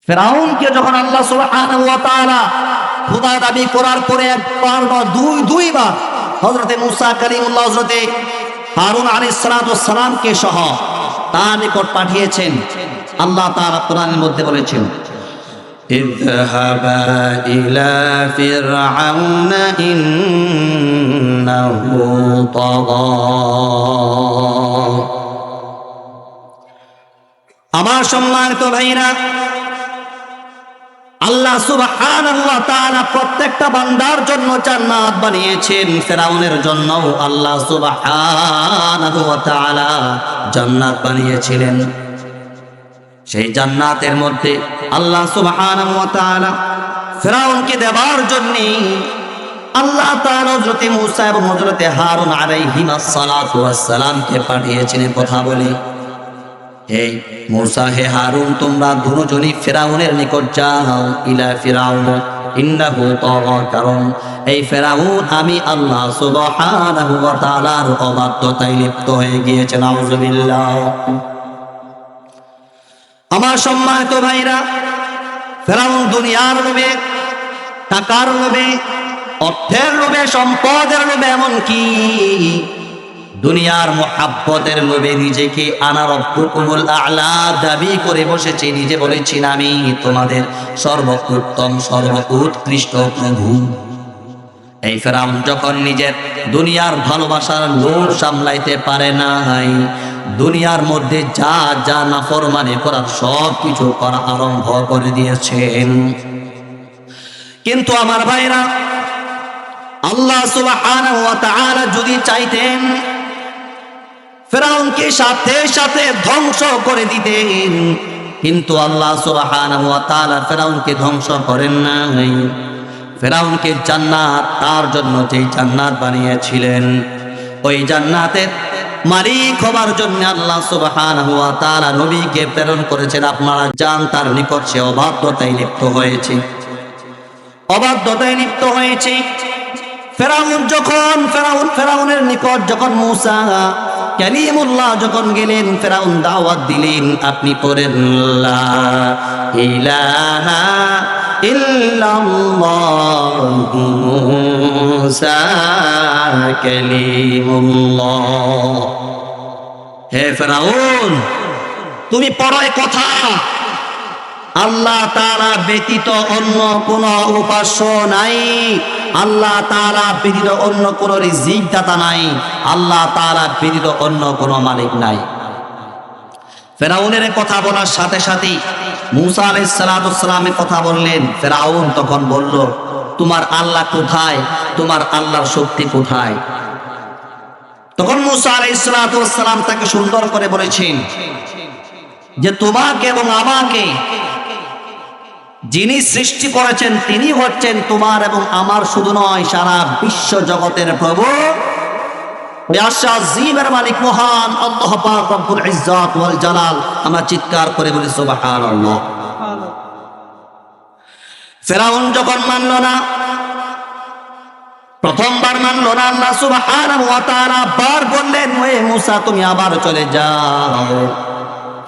ফিরআউনকে যখন আল্লাহ সুবহানাহু ওয়া তাআলা খোদা দাবি করার পরে একবার বা দুইবার হযরতে মুসা কালিমুল্লাহ হযরতে হারুন আলাইহিস সালাতু ওয়াস সালামকে সহ তার নিকট পাঠিয়েছেন। আল্লাহ তাআলা কোরআনের মধ্যে বলেছেন, اذهبا إلى فرعون إنه طغى। আমার সম্মানিত ভাইরা, আল্লাহ সুবহানাহু ওয়া তাআলা প্রত্যেকটা বান্দার জন্য জান্নাত বানিয়েছেন। ফিরআউনের জন্য আল্লাহ সুবহানাহু ওয়া তাআলা জান্নাত বানিয়েছিলেন। সেই জান্নাতের মধ্যে আল্লাহ সুবহানাহু ওয়া তাআলা ফিরআউনকে দেবার জন্য আল্লাহ তাআলা হযরত মুসা এবং হযরত হারুন আলাইহিমাস সালাতু ওয়াস সালামকে পাঠিয়েছিলেন। কথা বলি, হে মুসা, হে হারুন, তোমরা দুজনই ফিরআউনের নিকট যাও। ইলা ফিরআউন ইন্নাহু তাগা, কারণ এই ফিরআউন আমি আল্লাহ সুবহানাহু ওয়া তাআলার অবাধ্যতায় লিপ্ত হয়ে গিয়েছে। নাউযুবিল্লাহ। আমার সম্মানিত ভাইরা, ফিরআউন দুনিয়ার লোভে, টাকার লোভে, অর্থের লোভে, সম্পদের লোভে, এমনকি দুনিয়ার মুহাব্বতের লোভে নিজেকে আনা রব্বুকুমুল আ'লা দাবি করে বসেছে। নিজে বলেছেন আমি তোমাদের সর্বোত্তম সর্বোৎকৃষ্ট প্রভু। এই ফিরআউন যখন নিজের দুনিয়ার ভালোবাসার লোভ সামলাইতে পারে নাই, দুনিয়ার মধ্যে যা যা নাফরমানি করার সব কিছু করা আরম্ভ করে দিয়েছেন। কিন্তু আমার ভাইরা, আল্লাহ সুবহানাহু ওয়া তাআলা যদি চাইতেন ফিরআউনকে সাথে সাথে ধ্বংস করে দিতেন, কিন্তু আল্লাহ সুবহানাহু ওয়া তাআলা ফিরআউনকে ধ্বংস করেন নাই। ফিরআউনকে জান্নাত, তার জন্য যেই জান্নাত বানিয়েছিলেন, ওই জান্নাতের মালিক হবার জন্য আল্লাহ সুবহানাহু ওয়া তাআলা নবীকে প্রেরণ করেছেন। আপনারা জান তার নিকট সে অবাধ্যতায় লিপ্ত হয়েছে, অবাধ্যতায় লিপ্ত হয়েছে। ফিরআউনের নিকট যখন মুসা কালিমুল্লাহ যখন গেলেন, ফিরআউন দাওয়াত দিলেন, আপনি পড়েন লা ইলাহা ইল্লাল্লাহু মুসা কালিমুল্লাহ। হে ফিরআউন, তুমি পড়ো কথা, আল্লাহ তাআলা ব্যতীত অন্য কোন উপাস্য নাই, আল্লাহ তাআলা ব্যতীত অন্য কোন রিজিক দাতা নাই, আল্লাহ তাআলা ব্যতীত অন্য কোন মালিক নাই। ফিরআউনের কথা বলার সাথে সাথে মুসা আলাইহিস সালাতু ওয়াস সালামের কথা বললেন। ফিরআউন তখন বলল, তোমার আল্লাহ কোথায়? তোমার আল্লাহর শক্তি কোথায়? তখন মুসা আলাইহিস সালাতু ওয়াস সালাম তাকে সুন্দর করে বলেছেন যে তোমাকে এবং আমাকে যিনি সৃষ্টি করেছেন তিনি হচ্ছেন তোমার এবং আমার শুধু নয়, সারা বিশ্ব জগতের প্রভু, আজিমের মালিক মহান আল্লাহ পাক রব্বুল ইজ্জাত ওয়াল জালাল। আমরা চিৎকার করে বলি সুবহানাল্লাহ। ফিরআউন যখন মানল না, প্রথমবার মানল না, আল্লাহ সুবহানাহু ওয়া তাআলা বার বললেন, হে মুসা তুমি আবার চলে যাও।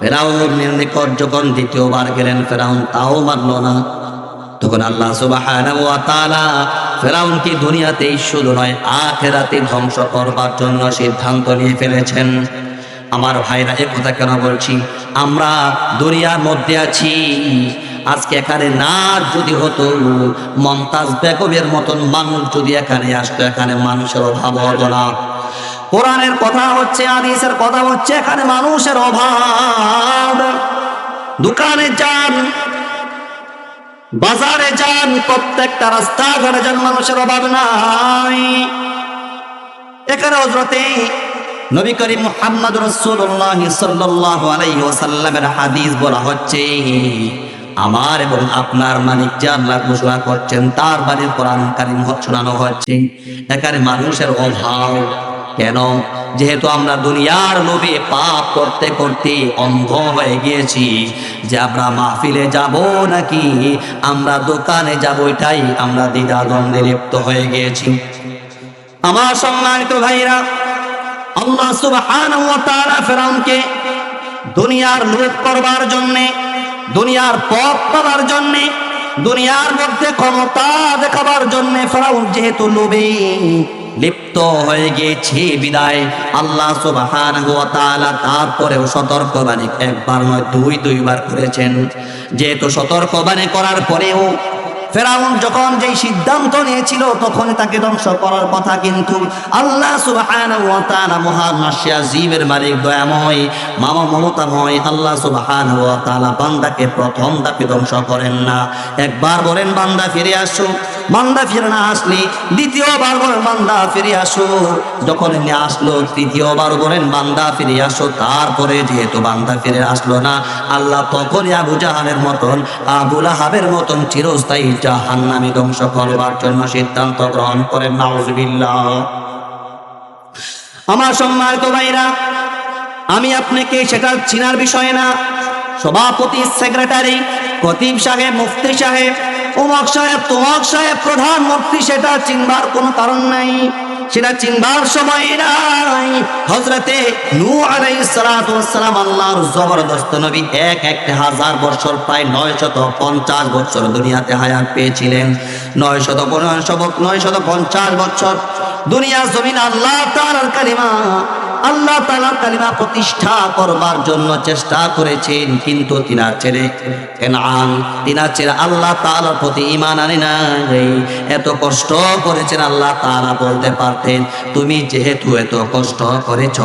ফিরআউনের নিকট যখন দ্বিতীয়বার গেলেন, ফিরআউন তাও মানল না। তখন আল্লাহ সুবহানাহু ওয়া তাআলা ফিরআউনকে দুনিয়াতেই শুধু নয় আখিরাতে ধ্বংস করবার জন্য সিদ্ধান্ত নিয়ে ফেলেছেন। আমার ভাইরা, এ কথা কেন বলছি? আমরা দুনিয়ার মধ্যে আছি, আজকে এখানে না যদি হতো, মমতাজ বেগমের মতন মানুষ যদি এখানে আসতো, এখানে মানুষের অভাব হতো না। কোরআনের কথা হচ্ছে, হাদিসের কথা হচ্ছে, এখানে মানুষের অভাব। দোকানে যান, বাজারে যান, প্রত্যেকটা রাস্তাঘাটে যান, মানুষের অভাব নাই। এখানে হযরতে নবী করিম মুহাম্মদ রাসূলুল্লাহ সাল্লাল্লাহু আলাইহি ওয়াসাল্লামের হাদিস বলা হচ্ছে, আমার এবং আপনার মালিক যে আল্লাহ ঘোষণা করছেন, তার বাণী কোরআন কারীম শোনানো হচ্ছে। এখানে মানুষের অভাব কেন? যেহেতু আমরা দুনিয়ার লোভে পাপ করতে করতে অন্ধ হয়ে গিয়েছি, যে আমরা মাহফিলে যাব নাকি আমরা দোকানে যাব, এটাই আমরা দ্বিধাদ্বন্দ্বে লিপ্ত হয়ে গিয়েছি। আমার সম্মানিত ভাইরা, আল্লাহ সুবহানাহু ওয়া তাআলা ফিরআউনকে দুনিয়ার লোভ করবার জন্য দুনিয়ার পথ পাওয়ার জন্যে, দুনিয়ার মধ্যে ক্ষমতা দেখাবার জন্য ফেরাউন যেহেতু লোভে লিপ্ত হয়ে গিয়েছে বিদায় আল্লাহ সুবহানাহু ওয়া তাআলা তারপরেও সতর্কবাণী একবার নয় দুইবার করেছেন। যেহেতু সতর্কবাণী করার পরেও ফেরাউন যখন যেই সিদ্ধান্ত নিয়েছিল তখন তাকে ধ্বংস করার কথা, কিন্তু আল্লাহ সুবহানাহু ওয়া তাআলা মহান মাশিয়া জীবের মালিক দয়াময় মমতাময় আল্লাহ সুবহানাহু ওয়া তাআলা বান্দাকে প্রথম ধাপে ধ্বংস করেন না। একবার বলেন বান্দা ফিরে আসো, বান্দা ফিরে না আসলে দ্বিতীয়বার বলেন বান্দা ফিরে আসো, যখন নিয়ে আসলো তৃতীয়বার বলেন বান্দা ফিরে আসো। তারপরে যেহেতু বান্দা ফিরে আসলো না, আল্লাহ তখনই আবু জাহালের মতন আবু লাহাবের মতন চিরস্থায়ী জাহান্নামে ধ্বংস করবার জন্য সিদ্ধান্ত গ্রহণ করেন। নাউযুবিল্লাহ। আমার সম্মানিত ভাইরা, আমি আপনাকে সেটা চিনার বিষয় না। সভাপতি, সেক্রেটারি, খতিব সাহেব, মুফতি সাহেব, অমুক সাহেব, তমুক সাহেব, প্রধানমন্ত্রী, সেটা চিনবার কোনো কারণ নাই, সেটা চিনবার সময় নাই। হযরতে নূহ আলাইহিস সালাতু ওয়াস সালাম আল্লাহর জবরদস্ত নবী, 1000 বছর প্রায় 950 বছর দুনিয়াতে হায়াত পেয়েছিলেন। 950 বছর দুনিয়া জমিন আল্লাহ তাআলার কালিমা প্রতিষ্ঠা করবার জন্য চেষ্টা করেছেন, কিন্তু তিনার ছেলে কেনান, তিনার ছেলে আল্লাহ তাআলার প্রতি ঈমান আনে নাই। এত কষ্ট করেছেন, আল্লাহ তাআলা বলতে পারতেন তুমি যেহেতু এত কষ্ট করেছ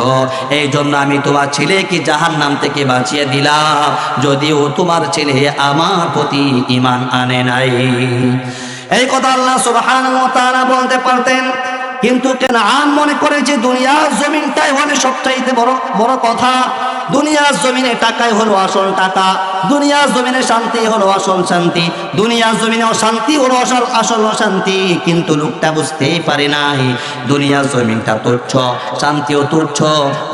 এই জন্য আমি তোমার ছেলেকে জাহান্নাম থেকে বাঁচিয়ে দিলাম, যদিও তোমার ছেলে আমার প্রতি ঈমান আনে নাই। এই কথা আল্লাহ সুবহানাহু ওয়া তাআলা বলতে পারতেন, কিন্তু কেনান মনে করে যে দুনিয়ার জমিনটাই হলো সবচাইতে বড় কথা, দুনিয়ার জমিনে টাকাই হলো আসল টাকা, দুনিয়ার জমিনে শান্তি হলো আসল শান্তি, দুনিয়ার জমিনে অশান্তি হলো আসল অশান্তি। কিন্তু লোকটা বুঝতেই পারে নাই দুনিয়ার জমিনটা তুচ্ছ, শান্তিও তুচ্ছ,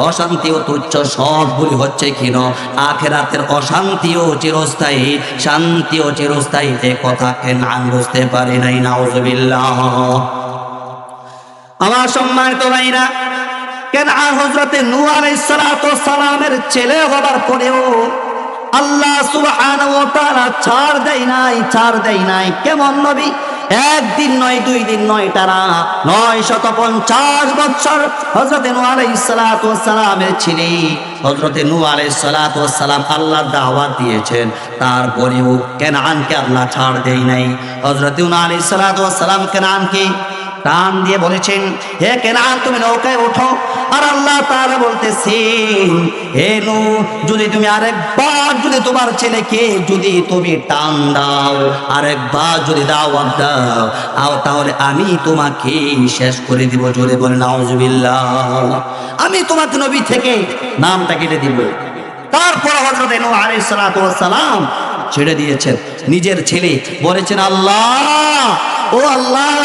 অশান্তিও তুচ্ছ, সবগুলি হচ্ছে কিনো আখিরাতের অশান্তিও চিরস্থায়ী, শান্তিও চিরস্থায়ী। এ কথা কেনান বুঝতে পারে নাই। নাউযুবিল্লাহ। আমার সম্মানিত ভাইরা, কেনআন হযরতে নূহ আলাইহিস সালাতু ওয়াস সালামের ছেলে হবার পরেও আল্লাহ সুবহানাহু ওয়া তাআলা ছাড় দেয় নাই। কেমন নবী? একদিন নয়, 2 দিন নয়, টানা 950 বছর হযরতে নূহ আলাইহিস সালাতু ওয়াস সালামের ছেলে হযরতে নূহ আলাইহিস সালাতু ওয়াস সালাম আল্লাহ দাওয়াত দিয়েছেন, তারপরেও কেনআনকে আল্লাহ ছাড় দেয় নাই। হযরতে নূহ আলাইহিস সালাতু ওয়াস সালাম কেনআনকে টান দিয়ে বলেছেন, হে কেনান তুমি নৌকায় ওঠো। আর আল্লাহ তাআলা বলতেছেন, হে নূহ যদি তুমি আরেকবার যদি তোমার ছেলেকে যদি তুমি টান দাও, আরেকবার যদি দাওয়াত দাও, তাহলে আমি তোমাকে শেষ করে দিব। জোরে বলে নাউযুবিল্লাহ। আমি তোমাকে নবী থেকে নামটা কেটে দিব। তারপর হযরত নূহ আলাইহিস সালাতু ওয়াস সালাম ছেড়ে দিয়েছেন নিজের ছেলে, বলেছেন আল্লাহ, ও আল্লাহ,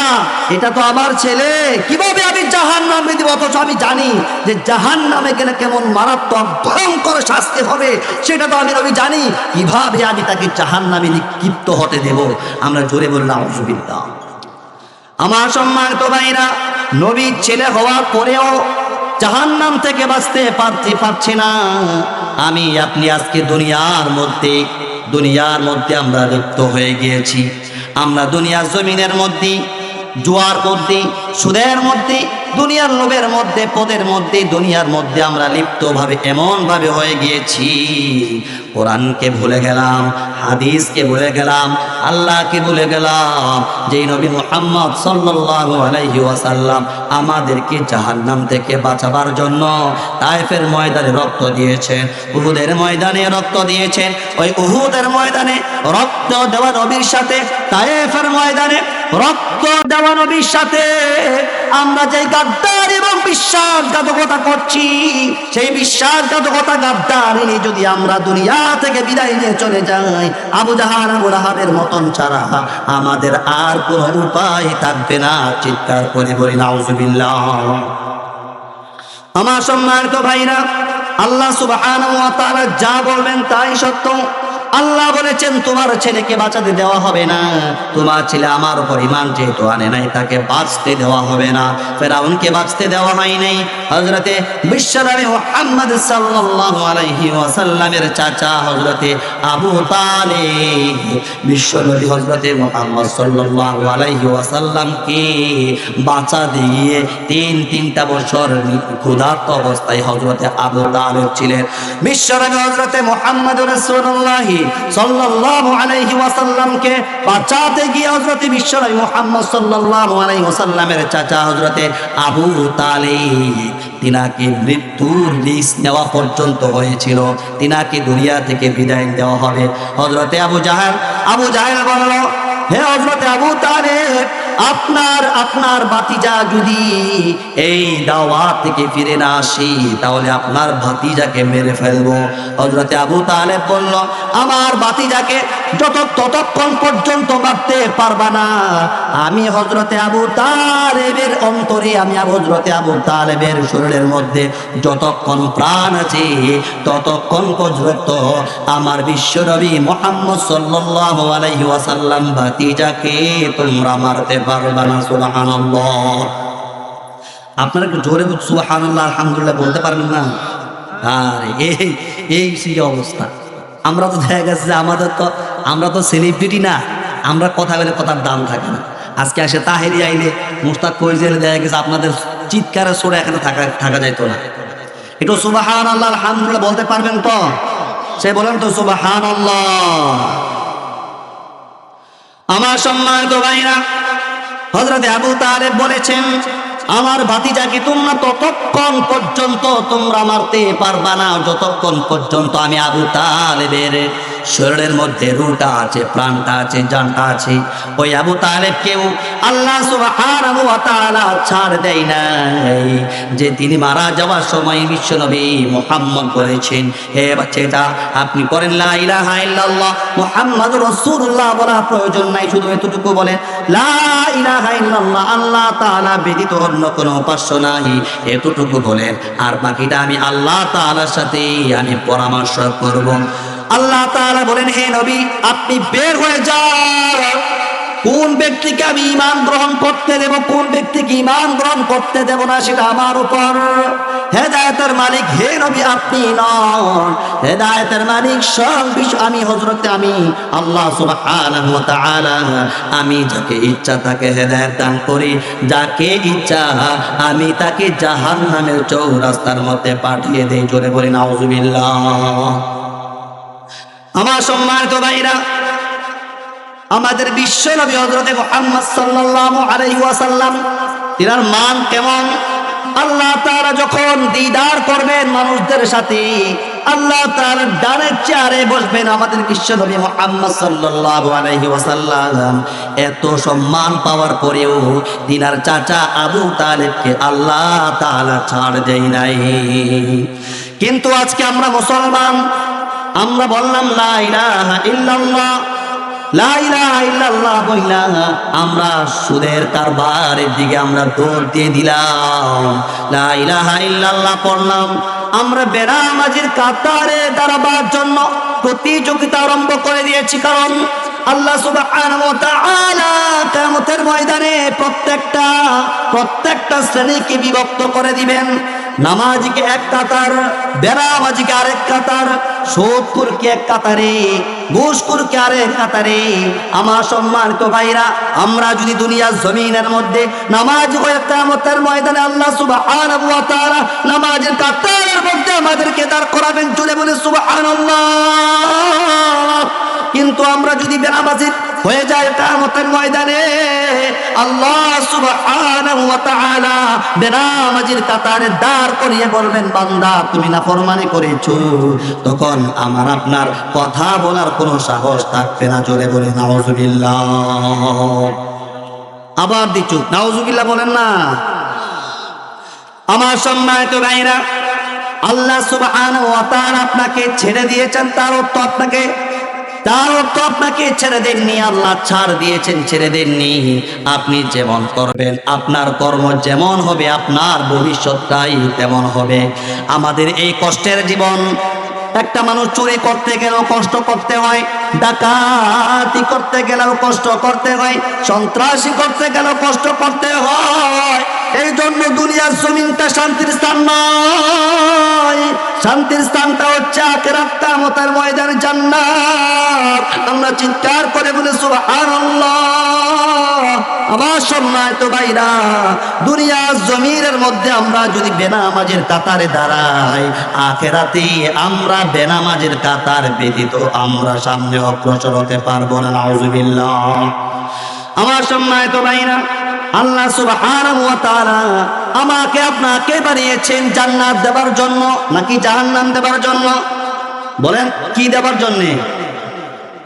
এটা তো আমার ছেলে, কিভাবে আমি জাহান্নামে দিব? অথচ আমি জানি যে জাহান্নামে গেলে কেমন মারাত্মক ভয়ঙ্কর শাস্তি হবে, সেটা তো আমি নবী জানি, কিভাবে আমি তাকে জাহান্নামে নিক্ষিপ্ত হতে দেব? আমরা জোরে বললাম নাউযুবিল্লাহ। আমার সম্মানিত ভাইরা, নবীর ছেলে হওয়ার পরেও জাহান্নাম থেকে বাঁচতে পারছি না। আমি আপনি আজকে দুনিয়ার মধ্যে আমরা লিপ্ত হয়ে গিয়েছি। আমরা দুনিয়ার জমিনের মধ্যে, জুয়ার মধ্যে, সুদের মধ্যে, দুনিয়ার লোভের মধ্যে, পদের মধ্যে, দুনিয়ার মধ্যে আমরা লিপ্তভাবে এমনভাবে হয়ে গিয়েছি, কোরআনকে ভুলে গেলাম, হাদিসকে ভুলে গেলাম, আল্লাহকে ভুলে গেলাম। যেই নবী মুহাম্মদ সাল্লাল্লাহু আলাইহি ওয়াসাল্লাম আমাদেরকে জাহান্নাম থেকে বাঁচাবার জন্য তায়েফের ময়দানে রক্ত দিয়েছেন, উহুদের ময়দানে রক্ত দিয়েছেন। ওই উহুদের ময়দানে রক্ত দেওয়া নবীর সাথে, তায়েফের ময়দানে রক্ত দেওয়া নবীর সাথে আমরা যে গাদ্দার এবং বিশ্বাসঘাতকতা করছি, সেই বিশ্বাসঘাতকতা গাদ্দারি যদি আমরা দুনিয়া থেকে বিদায় নিয়ে চলে যাই আবু জাহাল আবু লাহাবের মতন ছাড়া আমাদের আর কোনো উপায় থাকবে না। চিৎকার করে বলি নাউযুবিল্লাহ। আমার সম্মানিত ভাইরা, আল্লাহ সুবহানাহু ওয়া তাআলা যা বলবেন তাই সত্য। আল্লাহ বলেছেন তোমার ছেলেকে বাঁচাতে দেওয়া হবে না, তোমার ছেলে আমার উপর ঈমান যেহেতু আনে নাই তাকে বাঁচতে দেওয়া হবে না। ফেরাউনকে বাঁচতে দেওয়া হয় নাই। হযরতে বিশ্বনবী মুহাম্মদ সাল্লাল্লাহু আলাইহি ওয়াসাল্লামের চাচা হযরতে আবু তালিব বিশ্বনবী হযরতে মুহাম্মদ সাল্লাল্লাহু আলাইহি ওয়াসাল্লামকে বাঁচাতে গিয়ে তিনটা বছর ক্ষুধার্ত অবস্থায় হযরতে আবু তালিব ছিলেন। বিশ্বনবী হযরতে মুহাম্মদ রাসূলুল্লাহ সাল্লাল্লাহু আলাইহি ওয়াসাল্লামকে বাঁচাতে গিয়ে হযরতে বিশ্বনবী মুহাম্মদ সাল্লাল্লাহু আলাইহি ওয়াসাল্লামের চাচা হযরতে আবু তালিব তিনাকে মৃত্যুর রিস্ক নেওয়া পর্যন্ত হয়েছিল, তিনাকে দুনিয়া থেকে বিদায় দেওয়া হবে। হযরতে আবু জাহেল বলল, হে হযরতে আবু তালিব, আপনার ভাতিজা যদি এই দাওয়াত থেকে ফিরে না আসি তাহলে আপনার ভাতিজাকে মেরে ফেলবো। হযরতে আবু তালেব বলল, আমার ভাতিজাকে ততক্ষণ পর্যন্ত মারতে পারবা না, আমি হযরতে আবু তালেবের অন্তরে, আমি হযরতে আবু তালেবের শরীরের মধ্যে যতক্ষণ প্রাণ আছে ততক্ষণ পর্যন্ত আমার বিশ্বনবী মুহাম্মদ সাল্লাল্লাহু আলাইহি ওয়াসাল্লাম ভাতিজাকে তোমরা মারতে পারবা না। সুবহানাল্লাহ। আপনারা একটু জোরে সুবহানাল্লাহ আলহামদুলিল্লাহ বলতে পারেন না? আরে এই সেই অবস্থা। আমরা তো দেখা গেছে যে আমরা তো সেলিব্রিটি না, আমরা কথা বলে কথার দাম থাকে না। আজকে আসে তাহেরি আইলে, মুস্তাক ফৈজেলে দেখা গেছে আপনাদের চিৎকারে সরে এখানে থাকা যাইতো না। একটু সুবহানাল্লাহ আলহামদুলিল্লাহ বলতে পারবেন তো? সে বলেন তো সুবহানাল্লাহ। আমার সম্মানিত ভাইরা, হযরতে আবু তালেব বলেছেন, আমার ভাতিজাকে তোমরা ততক্ষণ পর্যন্ত তোমরা মারতে পারবা না যতক্ষণ পর্যন্ত আমি আবু তালেবের শরীরের মধ্যে রূহটা আছে, প্রাণটা আছে, জানটা আছে। ওই আবু তালেবকেও আল্লাহ সুবহানাহু ওয়া তাআলা ছাড় দেয় নাই, যে তিনি মারা যাওয়ার সময় বিশ্বনবী মুহাম্মদ বলেছেন, হে বাচ্চাটা আপনি করেন লা ইলাহা ইল্লাল্লাহ মুহাম্মাদুর রাসূলুল্লাহ, বলা প্রয়োজন নাই, শুধু এতটুকু বলেন লা ইলাহা ইল্লাল্লাহ, আল্লাহ তাআলা ব্যতীত অন্য কোনো উপাস্য নাই, এতটুকু বলেন, আর বাকিটা আমি আল্লাহ তাআলার সাথে আমি পরামর্শ করব। আল্লাহ তাআলা বলেন, হে নবী আপনি বের হয়ে যান, কোন ব্যক্তিকে আমি ঈমান গ্রহণ করতে দেব, কোন ব্যক্তিকে ঈমান গ্রহণ করতে দেব না সেটা আমার উপর। হেদায়েতের মালিক হে নবী আপনি নন, হেদায়েতের মালিক সব আমি হযরতে আমি আল্লাহ সুবহানাহু ওয়া তাআলা, আমি যাকে ইচ্ছা তাকে হেদায়েত দান করি, যাকে ইচ্ছা আমি তাকে জাহান্নামের চৌরাস্তার মধ্যে পাঠিয়ে দেই। জোরে বলি নাউযুবিল্লাহ। আমার সম্মানিত ভাইরা, আমাদের বিশ্ব নবী হযরতে মুহাম্মদ সাল্লাল্লাহু আলাইহি ওয়াসাল্লাম, তিনার মান কেমন? আল্লাহ তাআলা যখন দিদার করবেন মানুষদের সাথে, আল্লাহ তাআলা ডানের চেয়ারে বসবেন আমাদের বিশ্ব নবী মুহাম্মদ সাল্লাল্লাহু আলাইহি ওয়াসাল্লাম। এত সম্মান পাওয়ার পরেও তিনার চাচা আবু তালেবকে আল্লাহ তাআলা ছাড় দেয় নাই। কিন্তু আজকে আমরা মুসলমান, আমরা বললাম লা ইলাহা ইল্লাল্লাহ, লা ইলাহা ইল্লাল্লাহ বইলা আমরা সুদের কারবারের দিকে আমরা দৌড় দিয়ে দিলাম। লা ইলাহা ইল্লাল্লাহ পড়লাম, আমরা বেনামাজির কাতারে দাঁড়াবার জন্য প্রতিযোগিতা আরম্ভ করে দিয়েছি। কারণ আল্লাহ সুবহানাহু ওয়া তাআলা কিয়ামতের ময়দানে প্রত্যেকটা শ্রেণীকে বিভক্ত করে দিবেন। নামাজিকে এক কাতার, বেনামাজিকে আরেক কাতার, সুদখোরকে এক কাতারে, ঘুষখোরকে আরেক কাতারে। আমার সম্মানিত ভাইরা, আমরা যদি দুনিয়ার জমিনের মধ্যে নামাজ হয়ে কিয়ামতের ময়দানে আল্লাহ সুবহানাহু ওয়া তাআলা নামাজের কাতারের মধ্যে আমাদেরকে দাঁড় করাবেন। চলে বলে সুবহানাল্লাহ। কিন্তু আমরা যদি বেনামাজি হয়ে যায় কিয়ামতের ময়দানে, আল্লাহ সুবহানাহু ওয়া তাআলা বেনামাজির কাতারে দাঁড় করিয়ে বলবেন, বান্দা তুমি নাফরমানি করেছো, তখন আমার আপনার কথা বলার কোনো সাহস থাকবে না। জোরে বলে নাউযুবিল্লাহ। আবার দিচ্ছ নাউযুবিল্লাহ বলেন না। আমার সম্মানিত ভাইরা, আল্লাহ সুবহানাহু ওয়া তাআলা আপনাকে ছেড়ে দিয়েছেন, তার অর্থ আপনাকে ছেড়ে দেননি। আল্লাহ ছাড় দিয়েছেন, ছেড়ে দেননি। আপনি যেমন করবেন, আপনার কর্ম যেমন হবে, আপনার ভবিষ্যৎটাই তেমন হবে। আমাদের এই কষ্টের জীবন, একটা মানুষ চুরি করতে গেলেও কষ্ট করতে হয়, ডাকাতি করতে গেলেও কষ্ট করতে হয়, সন্ত্রাসী করতে গেলেও কষ্ট করতে হয়। এই জন্য দুনিয়ার জমিনটা শান্তির স্থান নয়, শান্তির স্থানটা হচ্ছে আখিরাত কিয়ামতের ময়দানে জান্নাত। আমরা চিৎকার করে বলি সুবহানাল্লাহ। আমার সম্মানিত ভাইরা, দুনিয়ার জমিনের মধ্যে আমরা যদি বেনামাজের কাতারে দাঁড়াই, আখিরাতে আমরা বেনামাজের কাতার ব্যতীত আমরা সামনে অগ্রসর হতে পারবো না। নাউযুবিল্লাহ। আমার সম্মানিত ভাইরা, আল্লাহ সুবহানাহু ওয়া তাআলা আমাকে আপনাকে বানিয়েছেন জান্নাত দেবার জন্য নাকি জাহান্নাম দেবার জন্য? বলেন, কি দেবার জন্য?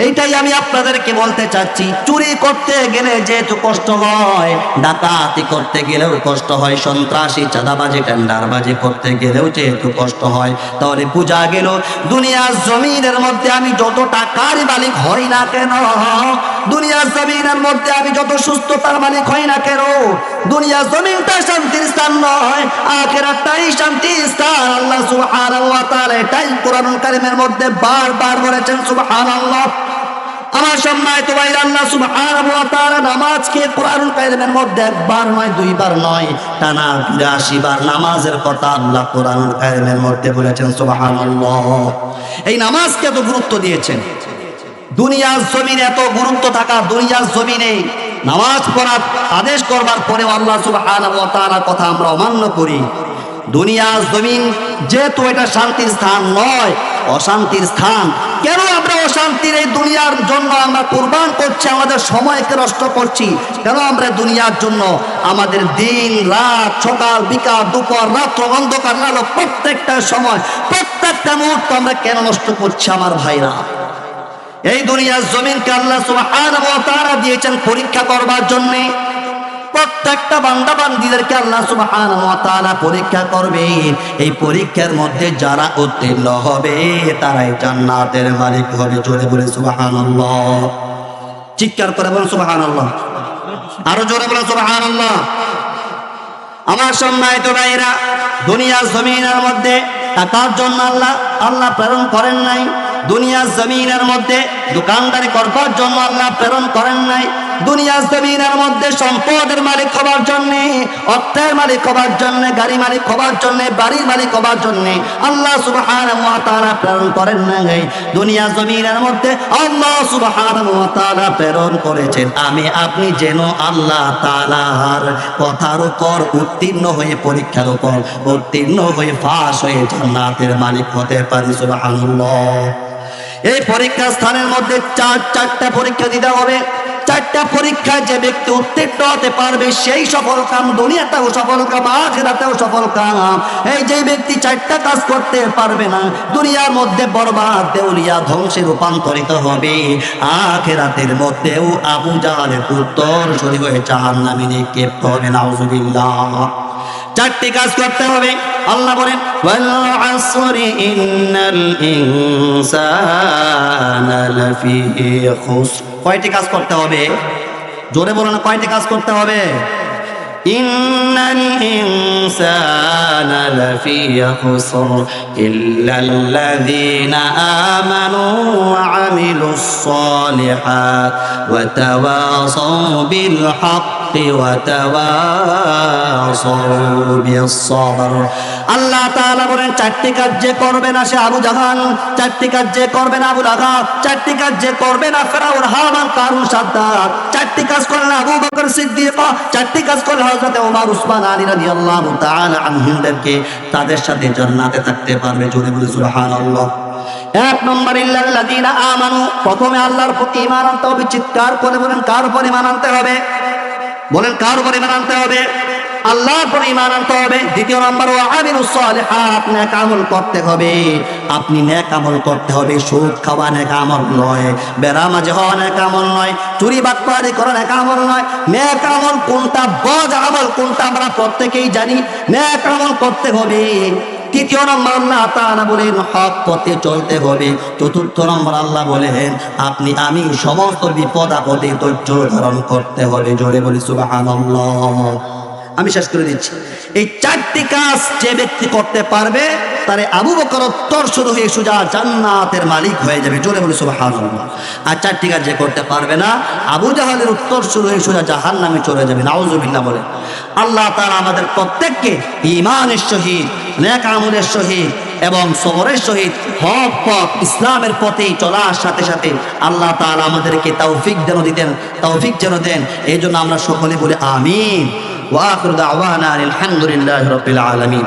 এইটাই আমি আপনাদেরকে বলতে চাচ্ছি। চুরি করতে গেলে যেহেতু কষ্ট হয়, ডাকাতি করতে গেলেও কষ্ট হয়, সন্ত্রাসী চাঁদাবাজি টেন্ডারবাজি করতে গেলেও যেহেতু কষ্ট হয়, তাহলে বোঝা গেল দুনিয়ার জমিনের মধ্যে আমি যত টাকার মালিক হই না কেন, দুনিয়ার জমিনের মধ্যে আমি যত সুস্থতার মালিক হই না কেন, দুনিয়ার জমিনটা শান্তির স্থান নয়, আখিরাতটাই শান্তির স্থান। আল্লাহ সুবহানাহু ওয়া তাআলা এটাই কোরআনুল কারীমের মধ্যে বারবার বলেছেন। সুবহানাল্লাহ। আমার সম্মানিত ভাইরা, আল্লাহ সুবহানাহু ওয়া তাআলা নামাজকে কোরআনুল কারীমের মধ্যে একবার নয়, দুইবার নয়, টানা ৮২ বার নামাজের কথা আল্লাহ কোরআনুল কারীমের মধ্যে বলেছেন। সুবহানাল্লাহ। এই নামাজকে এত গুরুত্ব দিয়েছেন। দুনিয়ার জমিনে এত গুরুত্ব থাকা, দুনিয়ার জমিনে নামাজ পড়ার আদেশ করবার পরেও আল্লাহ সুবহানাহু ওয়া তাআলার কথা আমরা অমান্য করি। দুনিয়ার জমিন যেহেতু এটা শান্তির স্থান নয়, অশান্তির স্থান, কেন আমরা অশান্তির এই দুনিয়ার জন্য আমরা কুরবান করছি, আমাদের সময়কে নষ্ট করছি? কেন আমরা দুনিয়ার জন্য আমাদের দিন রাত, সকাল বিকাল দুপুর রাত্র, অন্ধকার আলো, প্রত্যেকটা সময় প্রত্যেকটা মুহূর্ত আমরা কেন নষ্ট করছি আমার ভাইরা? এই দুনিয়ার জমিনকে আল্লাহ সুবহানাহু ওয়া তাআলা দিয়েছেন পরীক্ষা করবার জন্য। প্রত্যেকটা বান্দা বান্দীদেরকে আল্লাহ সুবহানাহু ওয়া তাআলা পরীক্ষা করবে। এই পরীক্ষার মধ্যে যারা উত্তীর্ণ হবে তারাই জান্নাতের মালিক হবে। জোরে বলে সুবহানাল্লাহ। চিৎকার করে বলেন সুবহানাল্লাহ। আরো জোরে বলেন সুবহানাল্লাহ। আমার সম্মানিত ভাইরা, দুনিয়ার জমিনের মধ্যে টাকার জন্য আল্লাহ প্রেরণ করেন নাই। দুনিয়ার জমিনের মধ্যে দোকানদারি করবার জন্য আল্লাহ প্রেরণ করেন নাই। দুনিয়ার জমিনের মধ্যে সম্পদের মালিক হবার জন্য, অর্থের মালিক হবার জন্য, গাড়ি মালিক হবার জন্য, বাড়ির মালিক হবার জন্য আল্লাহ সুবহানাহু ওয়া তাআলা প্রেরণ করেন নাই। দুনিয়ার জমিনের মধ্যে আল্লাহ সুবহানাহু ওয়া তাআলা প্রেরণ করেছেন আমি আপনি যেন আল্লাহ তাআলার কথার উপর উত্তীর্ণ হয়ে, পরীক্ষার উপর উত্তীর্ণ হয়ে পাস হয়ে জান্নাতের মালিক হতে পারি। সুবহানাল্লাহ। এই পরীক্ষা স্থানের মধ্যে চারটা পরীক্ষা দিতে হবে। চারটা পরীক্ষায় যে ব্যক্তি উত্তীর্ণ হতে পারবে সেই সফল কাম, দুনিয়াতেও সফল কাম, আখিরাতেও সফল কাম। এই যে ব্যক্তি চারটা কাজ করতে পারবে না, দুনিয়ার মধ্যে বরবাদ, দেউলিয়া, ধ্বংসে রূপান্তরিত হবে, আখিরাতের মধ্যেও আবু জাহলের উত্তর সরি হয়ে জাহান্নামে নিক্ষেপ হবে। নাউযুবিল্লাহ। চারটি কাজ করতে হবে। আল্লাহ বলেন ওয়াল আসরি ইন্নাল ইনসানা লাফি খুসর। কয়টি কাজ করতে হবে? জোরে বলো না, কয়টি কাজ করতে হবে? ইন্নাল ইনসানা লাফি খুসর ইল্লাল্লাযীনা আমানু ওয়া আমিলুস সালিহাত ওয়া তাওয়াসাউ বিল হাক্কি ওয়া তাওয়াসাউ বিস সবর। আল্লাহ তাআলা বলেন চারটি কাজ যে করবে না সে আবু জাহাল, চারটি কাজ যে করবে না আবু লাহাব, চারটি কাজ যে করবে না ফিরআউন, হামান, কারুন, সাদ্দাত, চারটি কাজ করলেন আবু বকর সিদ্দিক, চারটি কাজ করলেন হযরত ওমর, উসমান, আলী রাদিয়াল্লাহু তাআলা আনহুদেরকে, তাদের সাথে জান্নাতে থাকতে পারবে। জোরে বলে সুবহানাল্লাহ। এক নম্বর ইল্লাল্লাযীনা আমানু, প্রথমে আল্লাহর প্রতি ঈমান আনতে হবে। চিৎকার করে বলেন কার উপর ঈমান আনতে হবে? বলেন কার উপর ঈমান আনতে হবে? আল্লাহর উপর ঈমান আনতে হবে। দ্বিতীয় নম্বর ওয়া আমিলুস সালিহাত, নেক আমল করতে হবে। আপনি নেক আমল করতে হবে। সুদ খাওয়া নেক আমল নয়, বেরামাজি হওয়া নেক আমল নয়, চুরি বাটপারি করা নেক আমল নয়। নেক আমল কোনটা, বদ আমল কোনটা আমরা প্রত্যেকেই জানি। নেক আমল করতে হবে। তৃতীয় নম্বর আল্লাহ তাআলা বলেন হক পথে চলতে হবে। চতুর্থ নম্বর আল্লাহ বলেন আপনি আমি সমস্ত বিপদ আপদে ধৈর্য ধারণ করতে হবে। জোরে বলি সুবহানাল্লাহ। আমি শেষ করে দিচ্ছি। এই 4টি কাজ যে ব্যক্তি করতে পারবে তারে আবু বকর উত্তর শুরু হয়ে সোজা জান্নাতের মালিক হয়ে যাবে, জোরে বলে সুবহানাল্লাহ। আর 4টি কাজ যে করতে পারবে না, আবু জাহালের উত্তর শুরু হয়ে সোজা জাহান্নামে চলে যাবে, নাউজুবিল্লাহ বলে। আল্লাহ তাআলা আমাদের প্রত্যেককে ঈমানের সহিত, নেক আমলের সহিত এবং সবরের সহিত হক পথ ইসলামের পথে চলার সাথে সাথে আল্লাহ তাআলা আমাদেরকে তৌফিক যেন দেন। এই জন্য আমরা সকলে বলি আমিন। ওয়া আখিরু দাওয়ানা আলহামদুলিল্লাহি রাব্বিল আলামিন।